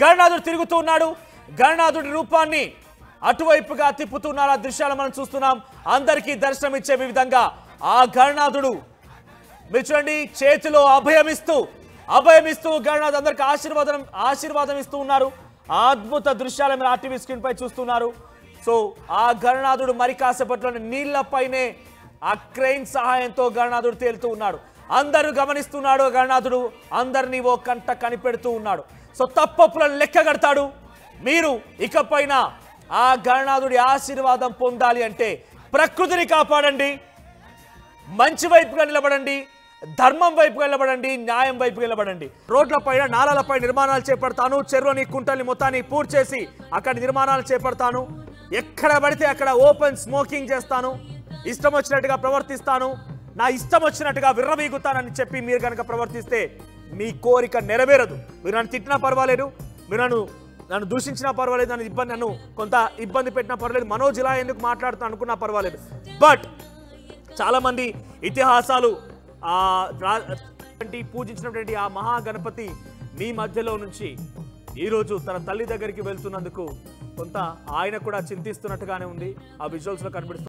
గణనాథుడు తిరుగుతూ ఉన్నాడు. గణనాథుడి రూపాన్ని అటువైపుగా తిప్పుతున్నారు. ఆ దృశ్యాలు మనం చూస్తున్నాం. అందరికీ దర్శనం ఇచ్చే విధంగా ఆ గణనాథుడు మీరు చూడండి, చేతిలో అభయమిస్తూ గణనాథ్ అందరికి ఆశీర్వాదం ఇస్తూ ఉన్నారు. అద్భుత దృశ్యాలు మీరు ఆర్టీవీ స్క్రీన్ పై చూస్తున్నారు. సో ఆ గణనాథుడు మరి కాసేపట్లోనే నీళ్లపైనే ఆ క్రెయిన్ సహాయంతో గణనాథుడు తేలుతూ ఉన్నాడు. అందరూ గమనిస్తున్నాడు. గణనాథుడు అందరినీ ఓ కంట కనిపెడుతూ ఉన్నాడు. సో తప్పప్పులను లెక్క కడతాడు. మీరు ఇకపైన ఆ గణనాథుడి ఆశీర్వాదం పొందాలి అంటే ప్రకృతిని కాపాడండి, మంచి వైపుగా నిలబడండి, ధర్మం వైపు నిలబడండి, న్యాయం వైపు నిలబడండి. రోడ్లపైన నాలాలపై నిర్మాణాలు చేపడతాను. చెరువుని కుంటల్ని మొత్తాన్ని పూర్తి చేసి అక్కడ నిర్మాణాలు చేపడతాను. ఎక్కడ పడితే అక్కడ ఓపెన్ స్మోకింగ్ చేస్తాను. ఇష్టం వచ్చినట్టుగా ప్రవర్తిస్తాను. నా ఇష్టం వచ్చినట్టుగా విర్రవీగుతానని చెప్పి మీరు కనుక ప్రవర్తిస్తే మీ కోరిక నెరవేరదు. మీరు నన్ను తిట్టినా పర్వాలేదు, మీరు నన్ను దూషించినా పర్వాలేదు, నన్ను కొంత ఇబ్బంది పెట్టినా పర్వాలేదు, మనోజ్ ఇలా ఎందుకు మాట్లాడుతా అనుకున్నా పర్వాలేదు. బట్ చాలామంది ఇతిహాసాలు పూజించినటువంటి ఆ మహాగణపతి మీ మధ్యలో నుంచి ఈరోజు తన తల్లి దగ్గరికి వెళ్తున్నందుకు కొంత ఆయన కూడా చింతిస్తున్నట్టుగానే ఉంది. ఆ విజువల్స్లో కనిపిస్తుంది.